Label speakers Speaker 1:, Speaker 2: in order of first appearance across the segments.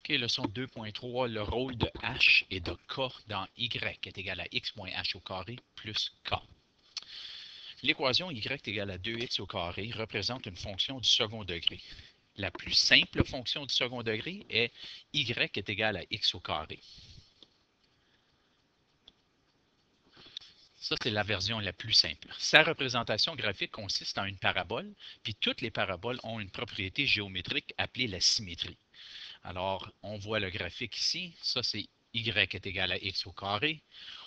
Speaker 1: OK, leçon 2.3, le rôle de h et de k dans y est égal à x moins h au carré plus k. L'équation y est égale à 2x au carré représente une fonction du second degré. La plus simple fonction du second degré est y est égal à x au carré. Ça, c'est la version la plus simple. Sa représentation graphique consiste en une parabole, puis toutes les paraboles ont une propriété géométrique appelée la symétrie. Alors, on voit le graphique ici. Ça, c'est y est égal à x au carré.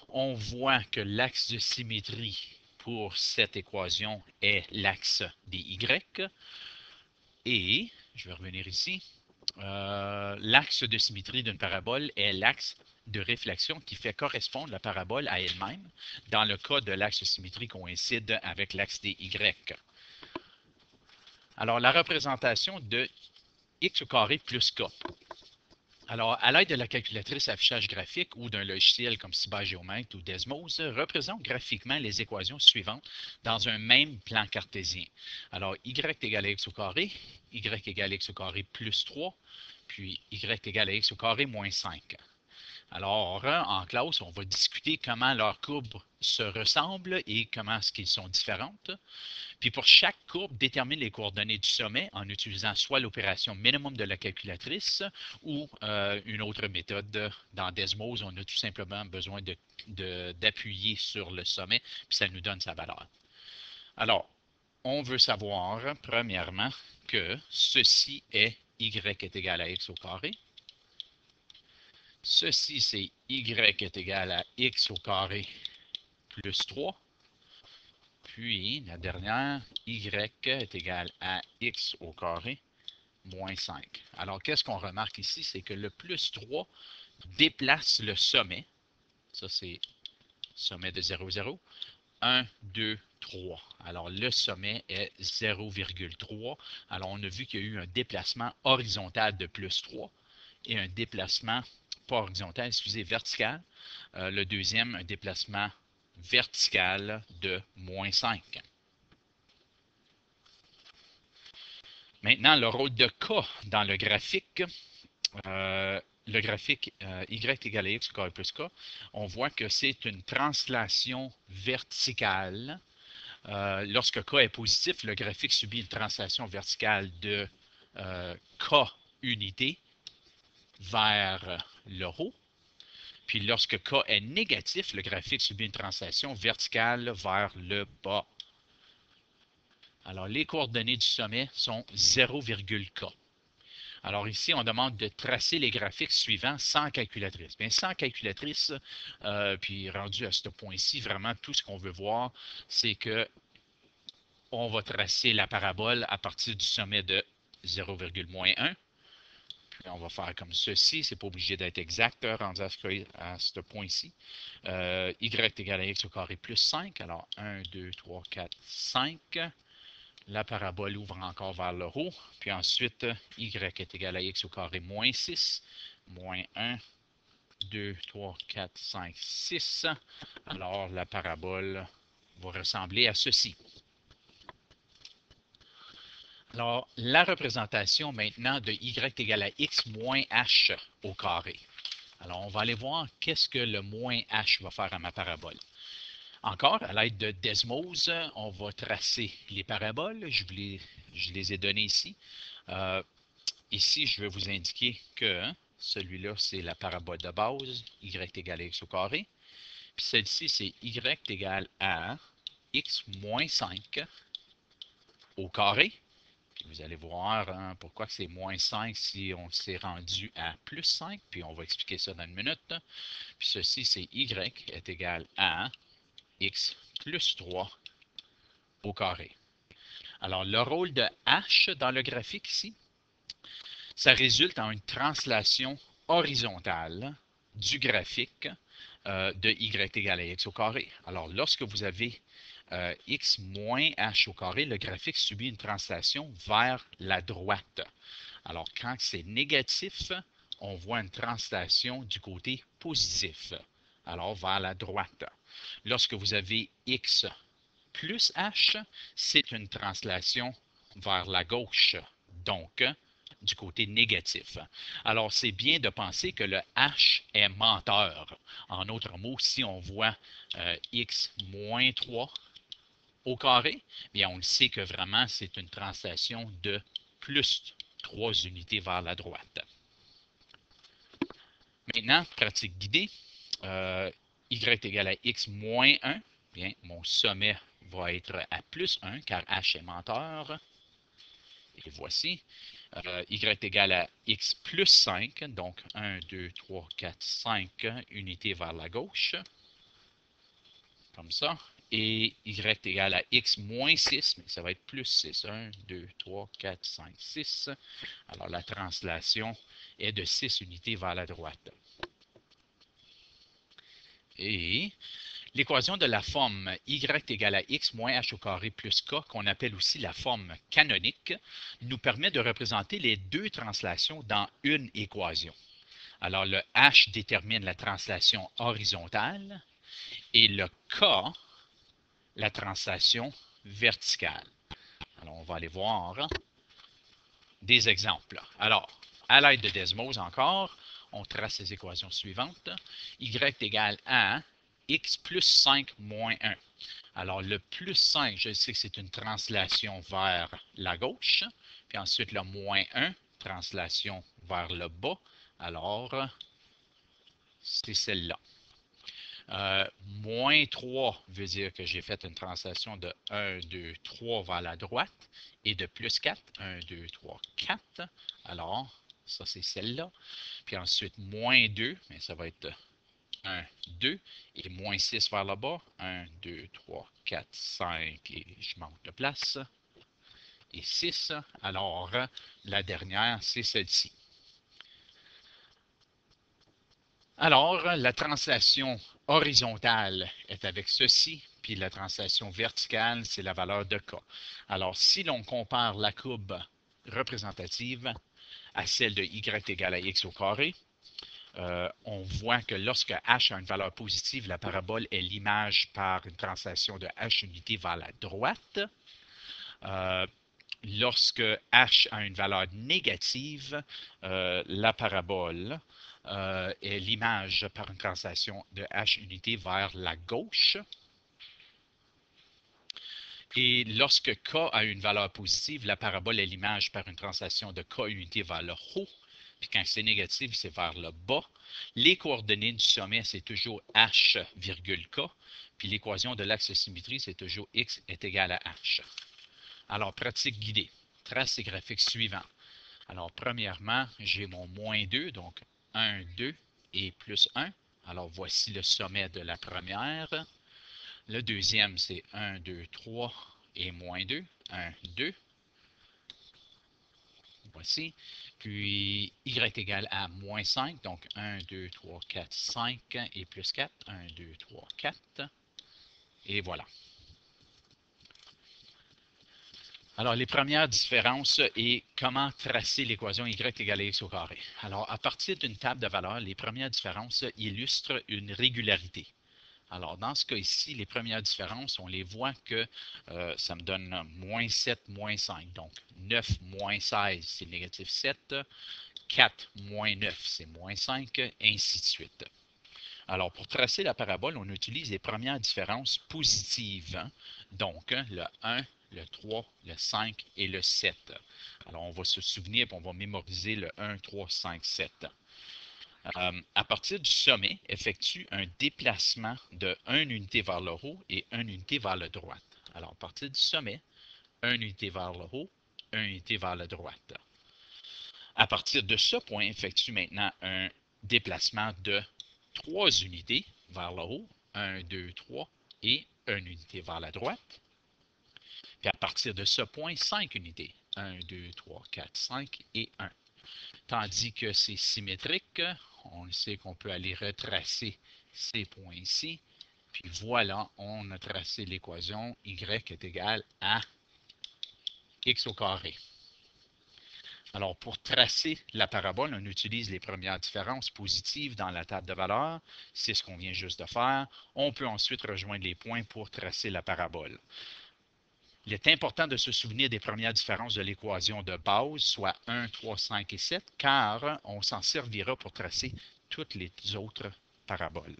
Speaker 1: On voit que l'axe de symétrie pour cette équation est l'axe des y. Et, je vais revenir ici, l'axe de symétrie d'une parabole est l'axe de réflexion qui fait correspondre la parabole à elle-même dans le cas de l'axe de symétrie coïncide avec l'axe des y. Alors, la représentation de x au carré plus k. Alors, à l'aide de la calculatrice affichage graphique ou d'un logiciel comme Cibagéomètre ou Desmos, représente graphiquement les équations suivantes dans un même plan cartésien. Alors, y égale à x au carré, y égale à x au carré plus 3, puis y égale à x au carré moins 5. Alors, en classe, on va discuter comment leurs courbes se ressemblent et comment est-ce qu'ils sont différentes. Puis pour chaque courbe, détermine les coordonnées du sommet en utilisant soit l'opération minimum de la calculatrice ou une autre méthode. Dans Desmos, on a tout simplement besoin d'appuyer sur le sommet, puis ça nous donne sa valeur. Alors, on veut savoir, premièrement, que ceci est y est égal à x au carré. Ceci, c'est y est égal à x au carré plus 3. Puis, la dernière, y est égal à x au carré moins 5. Alors, qu'est-ce qu'on remarque ici? C'est que le plus 3 déplace le sommet. Ça, c'est sommet de 0, 0. 1, 2, 3. Alors, le sommet est 0,3. Alors, on a vu qu'il y a eu un déplacement horizontal de plus 3 et un déplacement, pas horizontal, excusez, vertical. Le deuxième, un déplacement vertical de moins 5. Maintenant, le rôle de k dans le graphique y égale à x au carré plus k, on voit que c'est une translation verticale. Lorsque k est positif, le graphique subit une translation verticale de k unité vers le haut. Puis lorsque k est négatif, le graphique subit une translation verticale vers le bas. Alors, les coordonnées du sommet sont 0,k. Alors ici, on demande de tracer les graphiques suivants sans calculatrice. Bien, sans calculatrice, puis rendu à ce point-ci, vraiment tout ce qu'on veut voir, c'est que on va tracer la parabole à partir du sommet de 0,-1. Puis on va faire comme ceci. C'est pas obligé d'être exact rendu à ce point-ci. Y égale à x au carré plus 5. Alors 1, 2, 3, 4, 5. La parabole ouvre encore vers le haut. Puis ensuite, y est égal à x au carré moins 6, moins 1, 2, 3, 4, 5, 6. Alors, la parabole va ressembler à ceci. Alors, la représentation maintenant de y égale à x moins h au carré. Alors, on va aller voir qu'est-ce que le moins h va faire à ma parabole. Encore, à l'aide de Desmos, on va tracer les paraboles. Je les ai données ici. Ici, je vais vous indiquer que celui-là, c'est la parabole de base, y égale à x au carré. Puis celle-ci, c'est y égale à x moins 5 au carré. Puis vous allez voir pourquoi c'est moins 5 si on s'est rendu à plus 5. Puis on va expliquer ça dans une minute. Puis ceci, c'est y est égal à x plus 3 au carré. Alors, le rôle de h dans le graphique ici, ça résulte en une translation horizontale du graphique de y égale à x au carré. Alors, lorsque vous avez x moins h au carré, le graphique subit une translation vers la droite. Alors, quand c'est négatif, on voit une translation du côté positif, alors vers la droite. Lorsque vous avez x plus h, c'est une translation vers la gauche. Donc, du côté négatif. Alors, c'est bien de penser que le h est menteur. En d'autres mots, si on voit x moins 3 au carré, bien on le sait que vraiment c'est une translation de plus 3 unités vers la droite. Maintenant, pratique guidée, y égale à x moins 1, bien mon sommet va être à plus 1 car h est menteur. Et voici, y égale à x plus 5, donc 1, 2, 3, 4, 5 unités vers la gauche, comme ça. Et y égale à x moins 6, mais ça va être plus 6. 1, 2, 3, 4, 5, 6. Alors la translation est de 6 unités vers la droite. Et l'équation de la forme y égale à x moins h au carré plus k, qu'on appelle aussi la forme canonique, nous permet de représenter les deux translations dans une équation. Alors, le h détermine la translation horizontale et le k, la translation verticale. Alors, on va aller voir des exemples. Alors, à l'aide de Desmos encore, on trace les équations suivantes. Y égale à x plus 5 moins 1. Alors, le plus 5, je sais que c'est une translation vers la gauche. Puis ensuite, le moins 1, translation vers le bas. Alors, c'est celle-là. Moins 3 veut dire que j'ai fait une translation de 1, 2, 3 vers la droite et de plus 4, 1, 2, 3, 4. Alors, ça c'est celle-là. Puis ensuite, moins 2, mais ça va être 1, 2 et moins 6 vers le bas. 1, 2, 3, 4, 5 et je monte de place. Et 6. Alors, la dernière, c'est celle-ci. Alors, la translation horizontale est avec ceci, puis la translation verticale, c'est la valeur de k. Alors, si l'on compare la courbe représentative à celle de y égale à x au carré, on voit que lorsque h a une valeur positive, la parabole est l'image par une translation de h unité vers la droite. Lorsque h a une valeur négative, la parabole est l'image par une translation de h unité vers la gauche. Et lorsque k a une valeur positive, la parabole est l'image par une translation de k unité vers le haut. Puis quand c'est négatif, c'est vers le bas. Les coordonnées du sommet, c'est toujours h, k. Puis l'équation de l'axe de symétrie, c'est toujours x est égal à h. Alors, pratique guidée. Trace les graphiques suivants. Alors, premièrement, j'ai mon moins 2, donc 1, 2 et plus 1. Alors, voici le sommet de la première. Le deuxième, c'est 1, 2, 3 et moins 2. 1, 2. Voici. Puis, y égale à moins 5, donc 1, 2, 3, 4, 5 et plus 4. 1, 2, 3, 4. Et voilà. Alors, les premières différences et comment tracer l'équation y égale à x au carré. Alors, à partir d'une table de valeurs, les premières différences illustrent une régularité. Alors, dans ce cas ici, les premières différences, on les voit que ça me donne moins 7, moins 5. Donc, 9 moins 16, c'est négatif 7. 4 moins 9, c'est moins 5, ainsi de suite. Alors, pour tracer la parabole, on utilise les premières différences positives. Hein? Donc, le 1, le 3, le 5 et le 7. Alors, on va se souvenir et on va mémoriser le 1, 3, 5, 7. À partir du sommet, effectue un déplacement de 1 unité vers le haut et 1 unité vers la droite. Alors, à partir du sommet, 1 unité vers le haut, 1 unité vers la droite. À partir de ce point, effectue maintenant un déplacement de 3 unités vers le haut, 1, 2, 3 et 1 unité vers la droite. Puis à partir de ce point, 5 unités, 1, 2, 3, 4, 5 et 1. Tandis que c'est symétrique, on sait qu'on peut aller retracer ces points ici. Puis voilà, on a tracé l'équation y est égal à x au carré. Alors, pour tracer la parabole, on utilise les premières différences positives dans la table de valeurs. C'est ce qu'on vient juste de faire. On peut ensuite rejoindre les points pour tracer la parabole. Il est important de se souvenir des premières différences de l'équation de base, soit 1, 3, 5 et 7, car on s'en servira pour tracer toutes les autres paraboles.